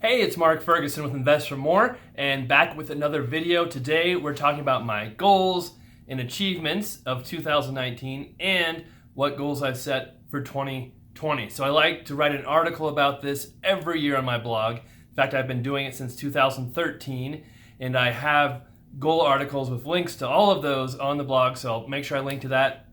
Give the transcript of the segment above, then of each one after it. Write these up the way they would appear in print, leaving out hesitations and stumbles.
Hey, it's Mark Ferguson with Invest for More, and back with another video. Today we're talking about my goals and achievements of 2019 and what goals I've set for 2020. So I like to write an article about this every year on my blog. In fact, I've been doing it since 2013, and I have goal articles with links to all of those on the blog, so I'll make sure I link to that.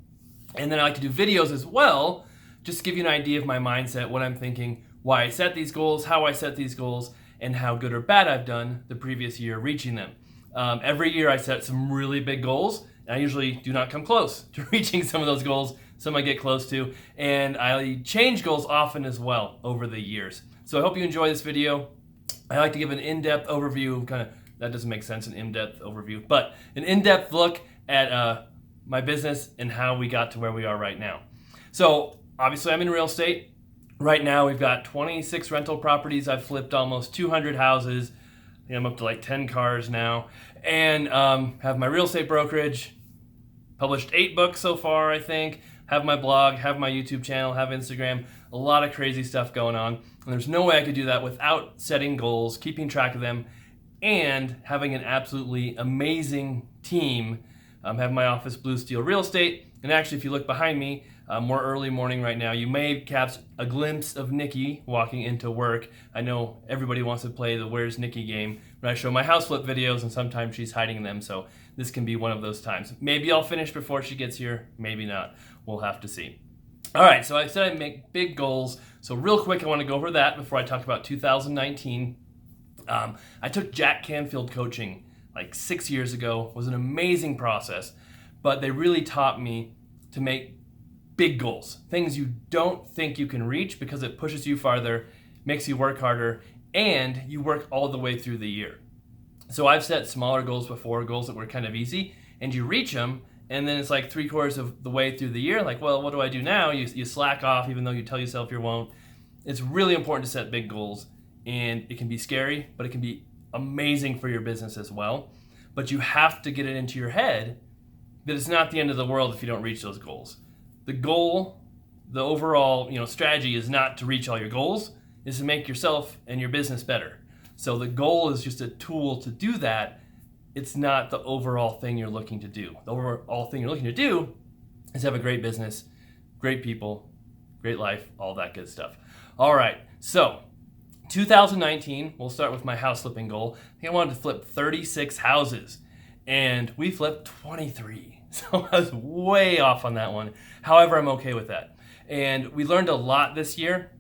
And then I like to do videos as well, just to give you an idea of my mindset, what I'm thinking, why I set these goals, how I set these goals, and how good or bad I've done the previous year reaching them. Every year I set some really big goals, and I usually do not come close to reaching some of those goals. Some I get close to, and I change goals often as well over the years. So I hope you enjoy this video. I like to give an in-depth overview, that doesn't make sense, an in-depth overview, but an in-depth look at my business and how we got to where we are right now. So obviously I'm in real estate. Right now we've got 26 rental properties. I've flipped almost 200 houses. I think I'm up to like 10 cars now. And have my real estate brokerage, published 8 books so far, I think. Have my blog, have my YouTube channel, have Instagram. A lot of crazy stuff going on. And there's no way I could do that without setting goals, keeping track of them, and having an absolutely amazing team. Have my office, Blue Steel Real Estate. And actually, if you look behind me, more early morning right now, you may catch a glimpse of Nikki walking into work. I know everybody wants to play the Where's Nikki game when I show my house flip videos, and sometimes she's hiding them, so this can be one of those times. Maybe I'll finish before she gets here, maybe not. We'll have to see. All right, so I said I'd make big goals, so real quick I want to go over that before I talk about 2019. I took Jack Canfield coaching like 6 years ago. It was an amazing process, but they really taught me to make big goals, things you don't think you can reach because it pushes you farther, makes you work harder, and you work all the way through the year. So I've set smaller goals before, goals that were kind of easy, and you reach them, and then it's like 3/4 of the way through the year, like, well, what do I do now? You slack off even though you tell yourself you won't. It's really important to set big goals, and it can be scary, but it can be amazing for your business as well. But you have to get it into your head that it's not the end of the world if you don't reach those goals. The goal, the overall strategy is not to reach all your goals, is to make yourself and your business better. So the goal is just a tool to do that. It's not the overall thing you're looking to do. The overall thing you're looking to do is have a great business, great people, great life, all that good stuff. All right, so 2019, we'll start with my house flipping goal. I think I wanted to flip 36 houses, and we flipped 23. So I was way off on that one. However, I'm okay with that. And we learned a lot this year,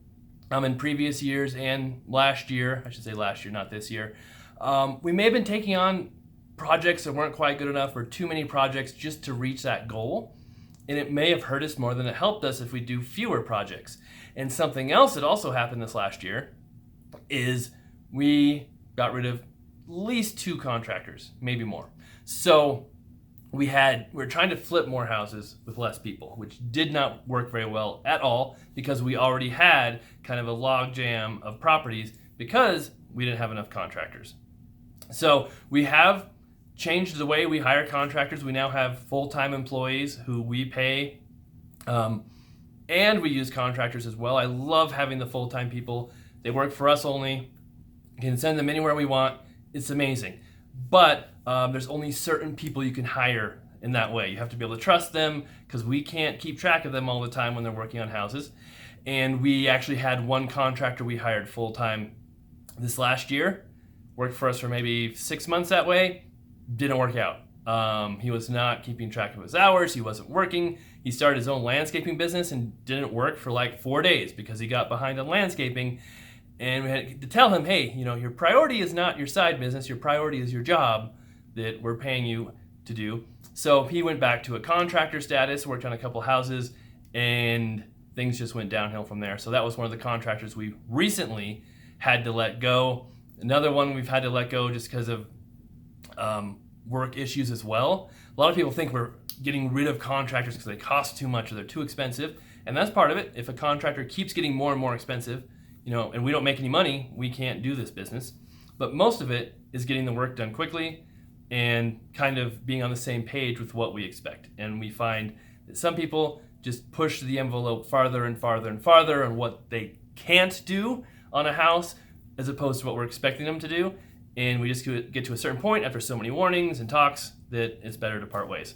in previous years and last year. I should say last year, not this year. We may have been taking on projects that weren't quite good enough or too many projects just to reach that goal. And it may have hurt us more than it helped us if we do fewer projects. And something else that also happened this last year is we got rid of at least 2 contractors, maybe more. So we're trying to flip more houses with less people, which did not work very well at all because we already had kind of a log jam of properties because we didn't have enough contractors. So we have changed the way we hire contractors. We now have full-time employees who we pay, and we use contractors as well. I love having the full-time people. They work for us only. You can send them anywhere we want. It's amazing. But there's only certain people you can hire in that way. You have to be able to trust them because we can't keep track of them all the time when they're working on houses. And we actually had one contractor we hired full-time this last year. Worked for us for maybe 6 months that way. Didn't work out. He was not keeping track of his hours. He wasn't working. He started his own landscaping business and didn't work for like 4 days because he got behind on landscaping. And we had to tell him, hey, your priority is not your side business. Your priority is your job that we're paying you to do. So he went back to a contractor status, worked on a couple houses, and things just went downhill from there. So that was one of the contractors we recently had to let go. Another one we've had to let go just because of work issues as well. A lot of people think we're getting rid of contractors because they cost too much or they're too expensive. And that's part of it. If a contractor keeps getting more and more expensive, and we don't make any money, we can't do this business. But most of it is getting the work done quickly and kind of being on the same page with what we expect. And we find that some people just push the envelope farther and farther and farther on what they can't do on a house as opposed to what we're expecting them to do. And we just get to a certain point after so many warnings and talks that it's better to part ways.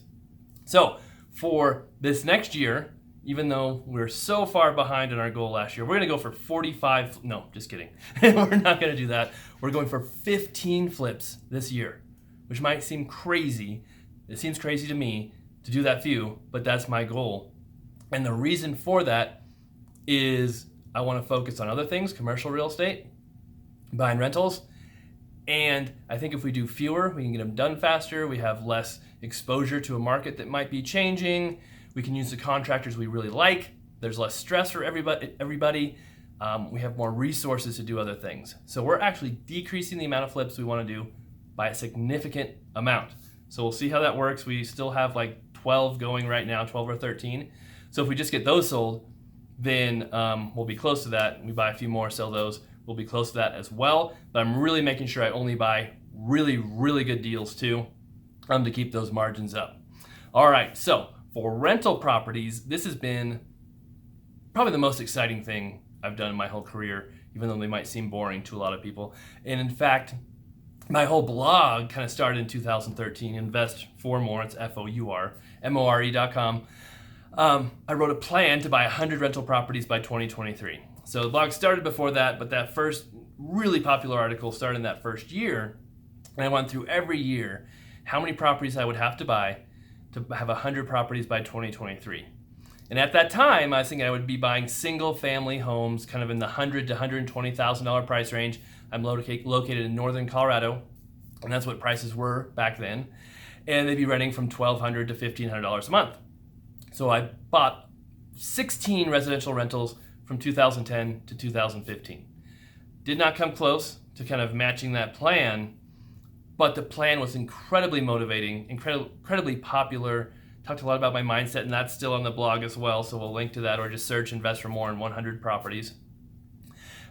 So for this next year, even though we're so far behind in our goal last year, we're going to go for 45. No, just kidding. We're not going to do that. We're going for 15 flips this year, which might seem crazy. It seems crazy to me to do that few, but that's my goal. And the reason for that is I want to focus on other things, commercial real estate, buying rentals. And I think if we do fewer, we can get them done faster. We have less exposure to a market that might be changing. We can use the contractors we really like. There's less stress for everybody. We have more resources to do other things. So we're actually decreasing the amount of flips we want to do by a significant amount. So we'll see how that works. We still have like 12 going right now, 12 or 13. So if we just get those sold, then we'll be close to that. We buy a few more, sell those. We'll be close to that as well. But I'm really making sure I only buy really, really good deals too, to keep those margins up. All right, so for rental properties, this has been probably the most exciting thing I've done in my whole career, even though they might seem boring to a lot of people. And in fact, my whole blog kind of started in 2013, Invest for More, it's FOUR, MORE.com. I wrote a plan to buy 100 rental properties by 2023. So the blog started before that, but that first really popular article started in that first year. And I went through every year how many properties I would have to buy to have 100 properties by 2023. And at that time, I was thinking I would be buying single family homes kind of in the $100,000 to $120,000 price range. I'm located in northern Colorado, and that's what prices were back then. And they'd be renting from $1,200 to $1,500 a month. So I bought 16 residential rentals from 2010 to 2015. Did not come close to kind of matching that plan, but the plan was incredibly motivating, incredibly popular. Talked a lot about my mindset, and that's still on the blog as well, so we'll link to that, or just search Invest for More in 100 properties.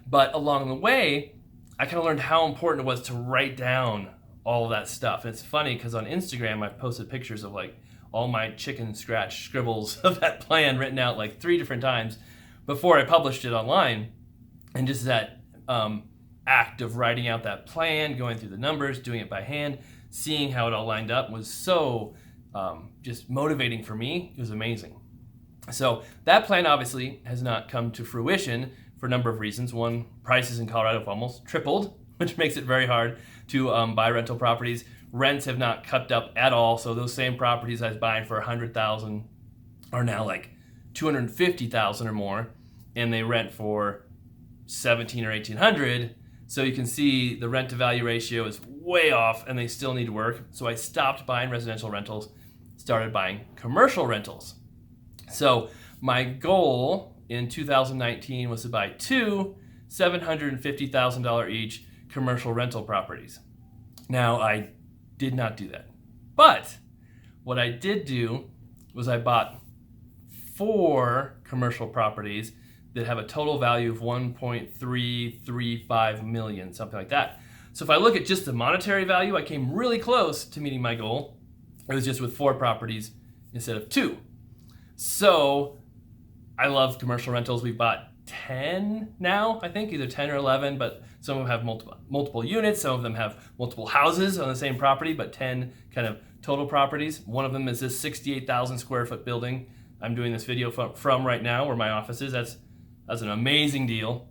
But along the way, I kind of learned how important it was to write down all of that stuff. And it's funny because on Instagram, I've posted pictures of like all my chicken scratch scribbles of that plan written out like 3 different times before I published it online. And just that act of writing out that plan, going through the numbers, doing it by hand, seeing how it all lined up was so just motivating for me. It was amazing. So that plan obviously has not come to fruition for a number of reasons. One, prices in Colorado have almost tripled, which makes it very hard to buy rental properties. Rents have not kept up at all, so those same properties I was buying for $100,000 are now like $250,000 or more, and they rent for $1,700 or $1,800. So you can see the rent to value ratio is way off, and they still need work. So I stopped buying residential rentals, started buying commercial rentals. So my goal in 2019 was to buy 2 $750,000 each commercial rental properties. Now, I did not do that. But what I did do was I bought 4 commercial properties that have a total value of $1.335 million, something like that. So if I look at just the monetary value, I came really close to meeting my goal. It was just with 4 properties instead of 2. So I love commercial rentals. We bought 10 now, I think, either 10 or 11, but some of them have multiple units. Some of them have multiple houses on the same property, but 10 kind of total properties. One of them is this 68,000 square foot building I'm doing this video from right now, where my office is. That's an amazing deal.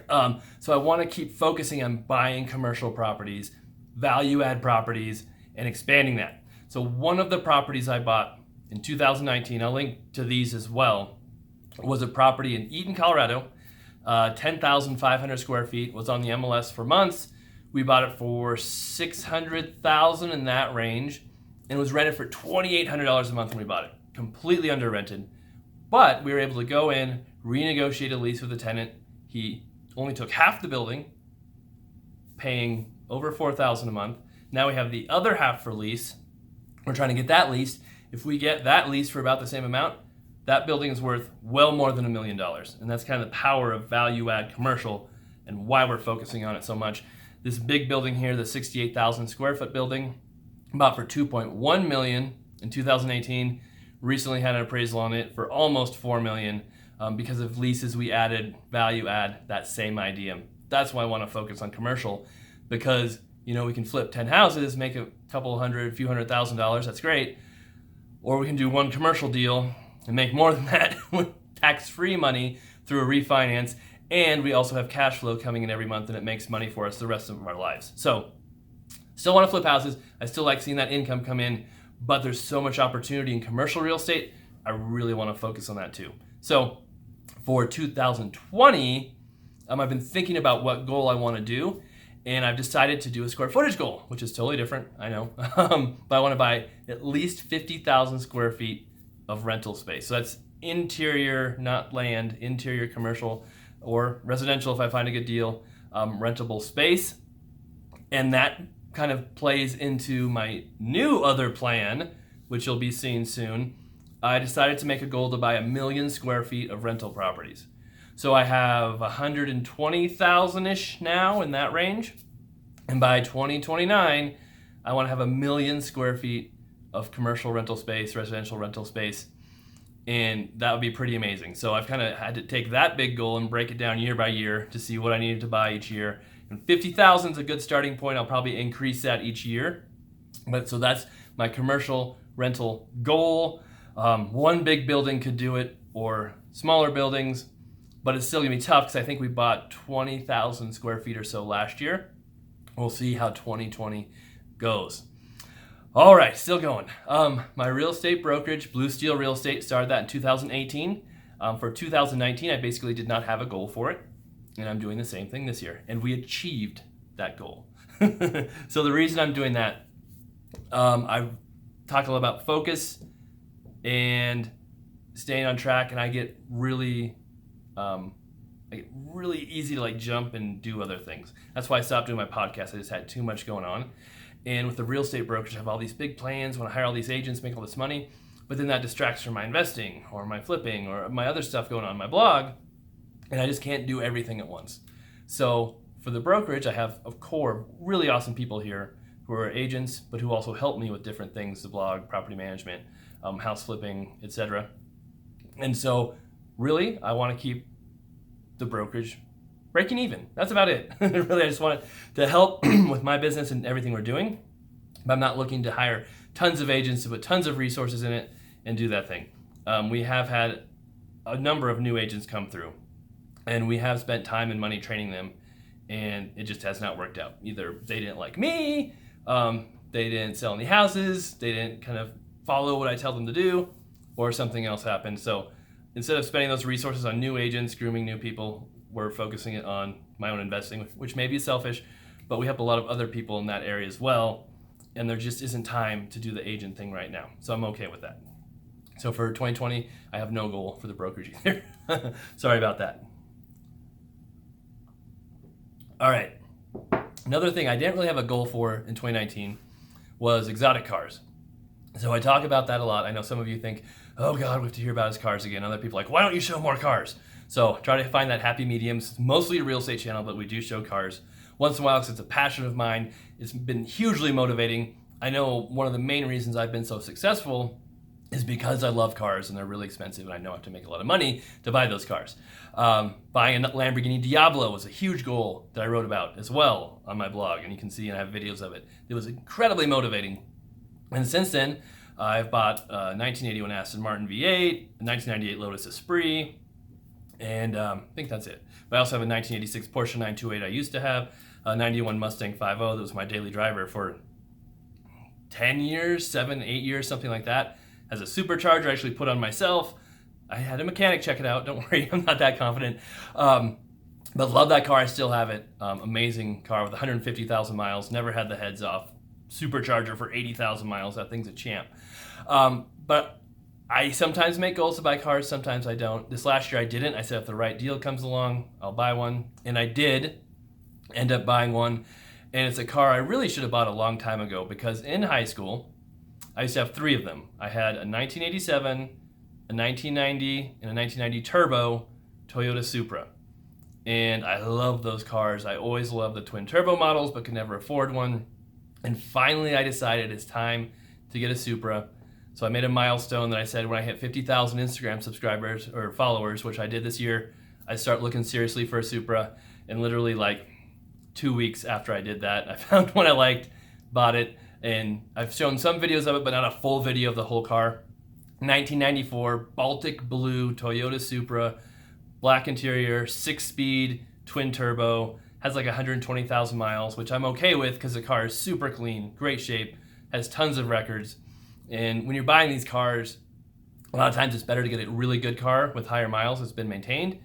So I want to keep focusing on buying commercial properties, value add properties, and expanding that. So one of the properties I bought in 2019, I'll link to these as well, was a property in Eaton, Colorado, 10,500 square feet, was on the MLS for months. We bought it for $600,000 in that range, and was rented for $2,800 a month when we bought it. Completely under rented. But we were able to go in, renegotiate a lease with the tenant. He only took half the building, paying over $4,000 a month. Now we have the other half for lease. We're trying to get that leased. If we get that leased for about the same amount, that building is worth well more than $1 million. And that's kind of the power of value add commercial and why we're focusing on it so much. This big building here, the 68,000 square foot building, bought for $2.1 million in 2018. Recently had an appraisal on it for almost $4 million. Because of leases we added, value add, that same idea. That's why I want to focus on commercial, because we can flip 10 houses, make a couple hundred, few $100,000. That's great. Or we can do one commercial deal and make more than that with tax-free money through a refinance. And we also have cash flow coming in every month, and it makes money for us the rest of our lives. So still want to flip houses. I still like seeing that income come in, but there's so much opportunity in commercial real estate. I really want to focus on that too. So for 2020, I've been thinking about what goal I want to do, and I've decided to do a square footage goal, which is totally different, I know. But I want to buy at least 50,000 square feet of rental space. So that's interior, not land, interior commercial or residential if I find a good deal, rentable space. And that kind of plays into my new other plan, which you'll be seeing soon. I decided to make a goal to buy 1 million square feet of rental properties. So I have 120,000-ish now, in that range. And by 2029, I want to have 1 million square feet of commercial rental space, residential rental space. And that would be pretty amazing. So I've kind of had to take that big goal and break it down year by year to see what I needed to buy each year. And 50,000 is a good starting point. I'll probably increase that each year. But so that's my commercial rental goal. One big building could do it, or smaller buildings. But it's still going to be tough because I think we bought 20,000 square feet or so last year. We'll see how 2020 goes. All right, still going. My real estate brokerage, Blue Steel Real Estate, started that in 2018. For 2019, I basically did not have a goal for it. And I'm doing the same thing this year. And we achieved that goal. So the reason I'm doing that, I've talked a lot about focus and staying on track, and I get really easy to jump and do other things. That's why I stopped doing my podcast. I just had too much going on. And with the real estate brokerage, I have all these big plans, want to hire all these agents, make all this money, but then that distracts from my investing or my flipping or my other stuff going on my blog, and I just can't do everything at once. So for the brokerage, I have a core of really awesome people here who are agents, but who also help me with different things, the blog, property management, house flipping, etc. And so really, I want to keep the brokerage breaking even. That's about it. Really, I just want it to help with my business and everything we're doing. But I'm not looking to hire tons of agents to put tons of resources in it and do that thing. We have had a number of new agents come through, and we have spent time and money training them, and it just has not worked out. Either they didn't like me, they didn't sell any houses, they didn't kind of follow what I tell them to do, or something else happened. So instead of spending those resources on new agents, grooming new people, we're focusing it on my own investing, which may be selfish, but we help a lot of other people in that area as well, and there just isn't time to do the agent thing right now. So I'm okay with that. So for 2020, I have no goal for the brokerage either. Sorry about that. All right. Another thing I didn't really have a goal for in 2019 was exotic cars. So I talk about that a lot. I know some of you think, oh God, we have to hear about his cars again. Other people are like, why don't you show more cars? So try to find that happy medium. It's mostly a real estate channel, but we do show cars once in a while because it's a passion of mine. It's been hugely motivating. I know one of the main reasons I've been so successful is because I love cars and they're really expensive, and I know I have to make a lot of money to buy those cars. Buying a Lamborghini Diablo was a huge goal that I wrote about as well on my blog, and you can see and I have videos of it. It was incredibly motivating. And since then, I've bought a 1981 Aston Martin V8, a 1998 Lotus Esprit, and I think that's it. But I also have a 1986 Porsche 928 I used to have, a 91 Mustang 5.0 that was my daily driver for 10 years, 7, 8 years, something like that. Has a supercharger I actually put on myself. I had a mechanic check it out. Don't worry, I'm not that confident. But love that car. I still have it. Amazing car with 150,000 miles. Never had the heads off. Supercharger for 80,000 miles. That thing's a champ. But I sometimes make goals to buy cars. Sometimes I don't. This last year I didn't. I said if the right deal comes along, I'll buy one. And I did end up buying one. And it's a car I really should have bought a long time ago, because in high school, I used to have 3 of them. I had a 1987, a 1990, and a 1990 Turbo Toyota Supra. And I love those cars. I always loved the twin turbo models, but could never afford one. And finally I decided it's time to get a Supra. So I made a milestone that I said when I hit 50,000 Instagram subscribers or followers, which I did this year, I start looking seriously for a Supra. And literally like 2 weeks after I did that, I found one I liked, bought it, and I've shown some videos of it, but not a full video of the whole car. 1994 Baltic Blue Toyota Supra, black interior, 6-speed, twin turbo, has like 120,000 miles, which I'm okay with because the car is super clean, great shape, has tons of records. And when you're buying these cars, a lot of times it's better to get a really good car with higher miles that's been maintained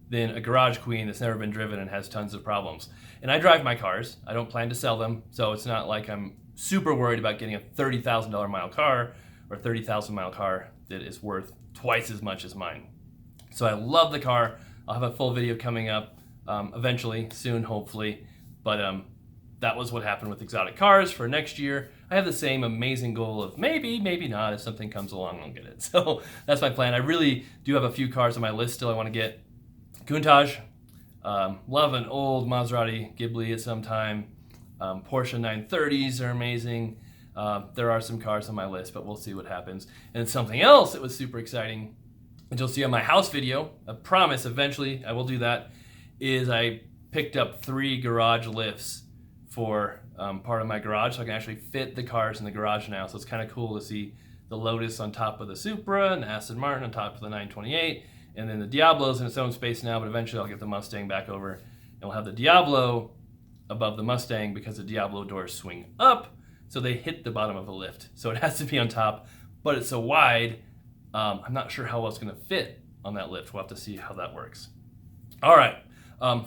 than a garage queen that's never been driven and has tons of problems. And I drive my cars. I don't plan to sell them, so it's not like I'm super worried about getting a $30,000 mile car or a 30,000 mile car that is worth twice as much as mine. So I love the car. I'll have a full video coming up eventually, soon, hopefully. But that was what happened with exotic cars for next year. I have the same amazing goal of maybe not. If something comes along, I'll get it. So that's my plan. I really do have a few cars on my list still I want to get. Countach, love an old Maserati Ghibli at some time. Porsche 930s are amazing. There are some cars on my list, but we'll see what happens. And something else that was super exciting, and you'll see on my house video, I promise eventually I will do that, is I picked up 3 garage lifts for part of my garage, so I can actually fit the cars in the garage now. So it's kind of cool to see the Lotus on top of the Supra and the Aston Martin on top of the 928, and then the Diablo's in its own space now, but eventually I'll get the Mustang back over, and we'll have the Diablo above the Mustang because the Diablo doors swing up, so they hit the bottom of the lift. So it has to be on top, but it's so wide, I'm not sure how well it's going to fit on that lift. We'll have to see how that works. All right.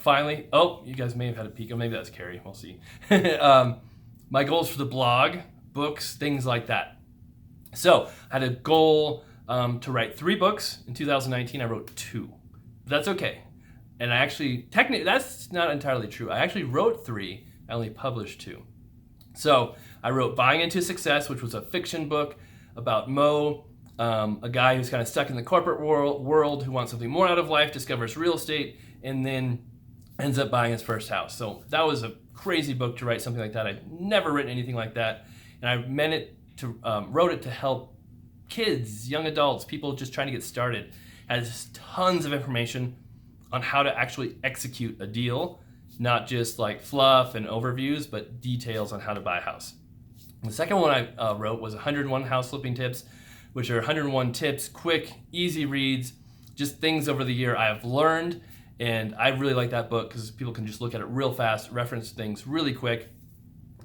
Finally, you guys may have had a peek, or maybe that's Carrie, we'll see. My goals for the blog, books, things like that. So I had a goal to write 3 books. In 2019, I wrote 2. But that's okay. And I actually, technically, that's not entirely true. I actually wrote 3, I only published 2. So I wrote Buying Into Success, which was a fiction book about Mo, a guy who's kind of stuck in the corporate world who wants something more out of life, discovers real estate, and then ends up buying his first house. So that was a crazy book to write something like that. I'd never written anything like that. And I wrote it to help kids, young adults, people just trying to get started. It has tons of information on how to actually execute a deal, not just like fluff and overviews, but details on how to buy a house. The second one I wrote was 101 House Flipping Tips, which are 101 tips, quick, easy reads, just things over the year I have learned. And I really like that book because people can just look at it real fast, reference things really quick,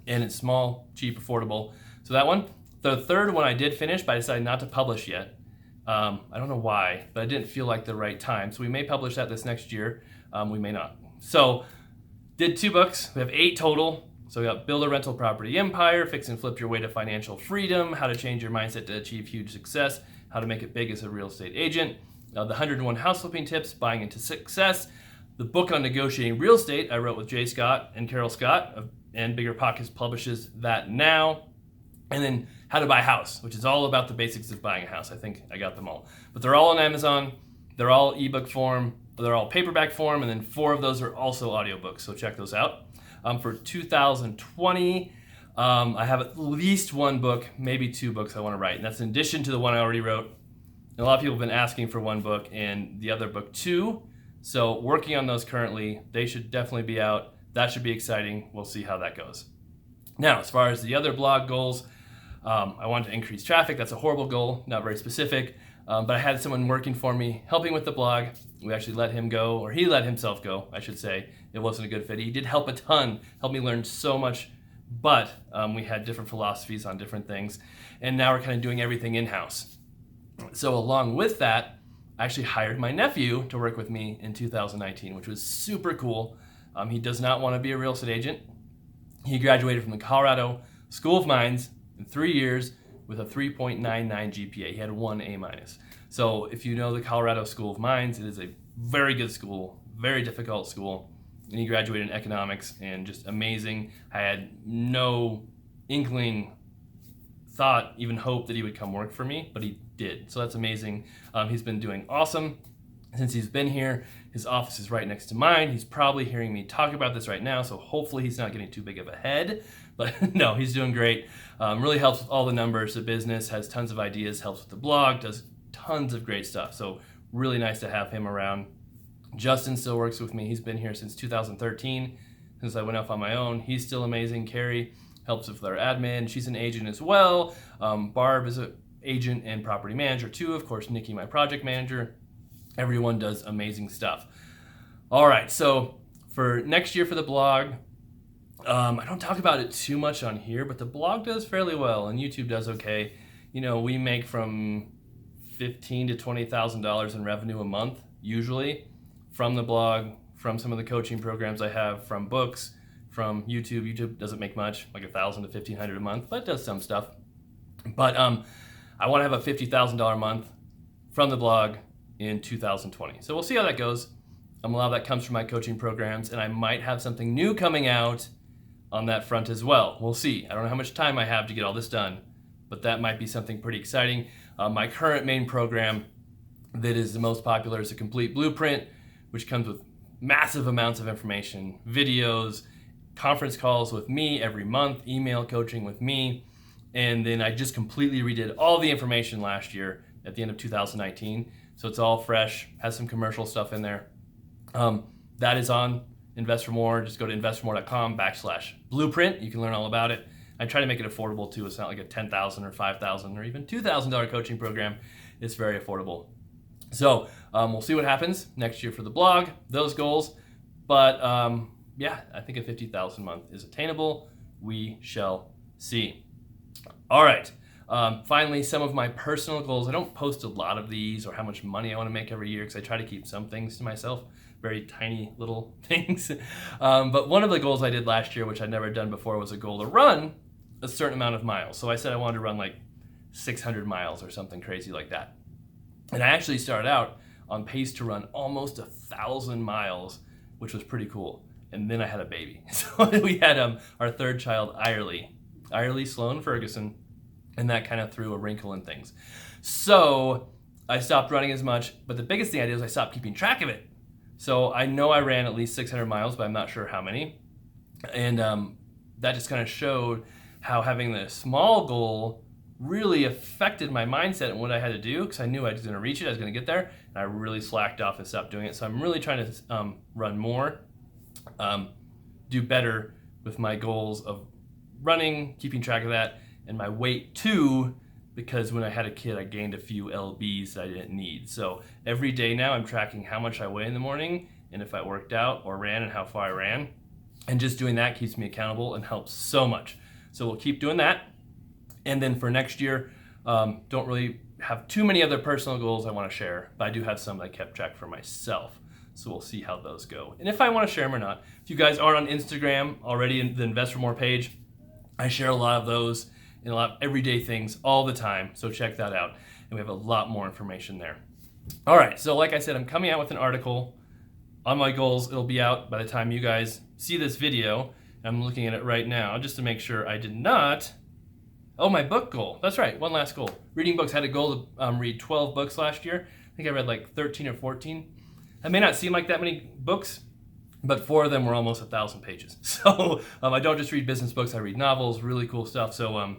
and it's small, cheap, affordable. So that one. The third one I did finish, but I decided not to publish yet. I don't know why, but I didn't feel like the right time. So we may publish that this next year. We may not. So did 2 books. We have 8 total. So we got Build a Rental Property Empire, Fix and Flip Your Way to Financial Freedom, How to Change Your Mindset to Achieve Huge Success, How to Make It Big as a Real Estate Agent, the 101 House Flipping Tips, Buying Into Success, the book on negotiating real estate I wrote with Jay Scott and Carol Scott, and Bigger Pockets publishes that now, and then How to Buy a House, which is all about the basics of buying a house. I think I got them all. But they're all on Amazon, they're all ebook form, they're all paperback form, and then 4 of those are also audiobooks, so check those out. For 2020, I have at least 1 book, maybe 2 books I want to write, and that's in addition to the one I already wrote. A lot of people have been asking for 1 book and the other book 2. So working on those currently. They should definitely be out. That should be exciting. We'll see how that goes. Now, as far as the other blog goals, I want to increase traffic. That's a horrible goal, not very specific. But I had someone working for me, helping with the blog. We actually let him go, or he let himself go, I should say. It wasn't a good fit. He did help a ton, helped me learn so much, but we had different philosophies on different things. And now we're kind of doing everything in-house. So along with that, I actually hired my nephew to work with me in 2019, which was super cool. He does not want to be a real estate agent. He graduated from the Colorado School of Mines in 3 years with a 3.99 GPA. He had 1 A-. So if you know the Colorado School of Mines, it is a very good school, very difficult school. And he graduated in economics, and just amazing. I had no inkling, thought, even hope that he would come work for me, but he did. So that's amazing. He's been doing awesome since he's been here. His office is right next to mine. He's probably hearing me talk about this right now, so hopefully he's not getting too big of a head. But no, he's doing great. Really helps with all the numbers. The business has tons of ideas, helps with the blog, does tons of great stuff. So really nice to have him around. Justin still works with me. He's been here since 2013, since I went off on my own. He's still amazing. Carrie helps with our admin. She's an agent as well. Barb is an agent and property manager too. Of course, Nikki, my project manager. Everyone does amazing stuff. All right, so for next year for the blog, I don't talk about it too much on here, but the blog does fairly well and YouTube does okay. You know, we make from $15,000 to $20,000 in revenue a month, usually, from the blog, from some of the coaching programs I have, from books, from YouTube. YouTube doesn't make much, like $1,000 to $1,500 a month, but it does some stuff. But I want to have a $50,000 a month from the blog in 2020. So we'll see how that goes. A lot of that comes from my coaching programs, and I might have something new coming out on that front as well. We'll see. I don't know how much time I have to get all this done, but that might be something pretty exciting. My current main program that is the most popular is a complete blueprint, which comes with massive amounts of information, videos, conference calls with me every month, email coaching with me, and then I just completely redid all the information last year at the end of 2019. So it's all fresh, has some commercial stuff in there. That is on Invest for More. Just go to investformore.com/blueprint. You can learn all about it. I try to make it affordable too. It's not like a $10,000 or $5,000 or even $2,000 coaching program. It's very affordable. So we'll see what happens next year for the blog, those goals. But yeah, I think a $50,000 a month is attainable. We shall see. All right. Finally, some of my personal goals. I don't post a lot of these or how much money I want to make every year because I try to keep some things to myself, very tiny little things. But one of the goals I did last year, which I'd never done before, was a goal to run a certain amount of miles. So I said I wanted to run like 600 miles or something crazy like that. And I actually started out on pace to run almost 1,000 miles, which was pretty cool. And then I had a baby. So we had our third child, Irely Sloan Ferguson, and that kind of threw a wrinkle in things. So I stopped running as much, but the biggest thing I did is I stopped keeping track of it. So I know I ran at least 600 miles, but I'm not sure how many. And that just kind of showed how having the small goal really affected my mindset and what I had to do, because I knew I was going to reach it, I was going to get there, and I really slacked off and stopped doing it. So I'm really trying to run more, do better with my goals of running, keeping track of that, and my weight too, because when I had a kid, I gained a few lbs that I didn't need. So every day now I'm tracking how much I weigh in the morning and if I worked out or ran and how far I ran. And just doing that keeps me accountable and helps so much. So we'll keep doing that. And then for next year, don't really have too many other personal goals I want to share, but I do have some that I kept track for myself. So we'll see how those go. And if I want to share them or not. If you guys are on Instagram already in the Invest for More page, I share a lot of those and a lot of everyday things all the time. So check that out. And we have a lot more information there. All right, so like I said, I'm coming out with an article on my goals. It'll be out by the time you guys see this video. I'm looking at it right now just to make sure I did not. Oh, my book goal. That's right, one last goal. Reading books. I had a goal to read 12 books last year. I think I read like 13 or 14. That may not seem like that many books, but 4 of them were almost 1,000 pages. So I don't just read business books, I read novels, really cool stuff. So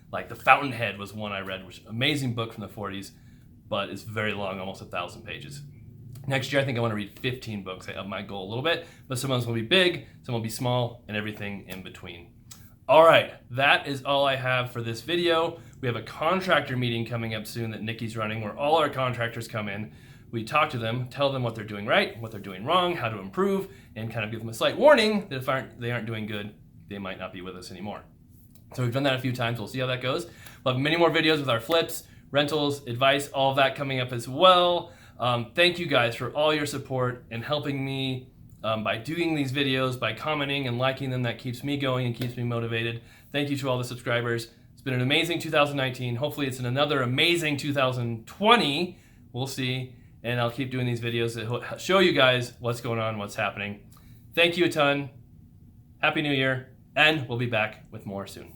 like The Fountainhead was one I read, which is an amazing book from the 40s, but it's very long, almost 1,000 pages. Next year, I think I want to read 15 books. I up my goal a little bit, but some of them will be big, some will be small, and everything in between. All right, that is all I have for this video. We have a contractor meeting coming up soon that Nikki's running, where all our contractors come in. We talk to them, tell them what they're doing right, what they're doing wrong, how to improve, and kind of give them a slight warning that if they aren't doing good, they might not be with us anymore. So we've done that a few times. We'll see how that goes. We'll have many more videos with our flips, rentals, advice, all of that coming up as well. Thank you guys for all your support and helping me by doing these videos, by commenting and liking them. That keeps me going and keeps me motivated. Thank you to all the subscribers. It's been an amazing 2019. Hopefully it's another amazing 2020. We'll see. And I'll keep doing these videos that show you guys what's going on, what's happening. Thank you a ton. Happy New Year. And we'll be back with more soon.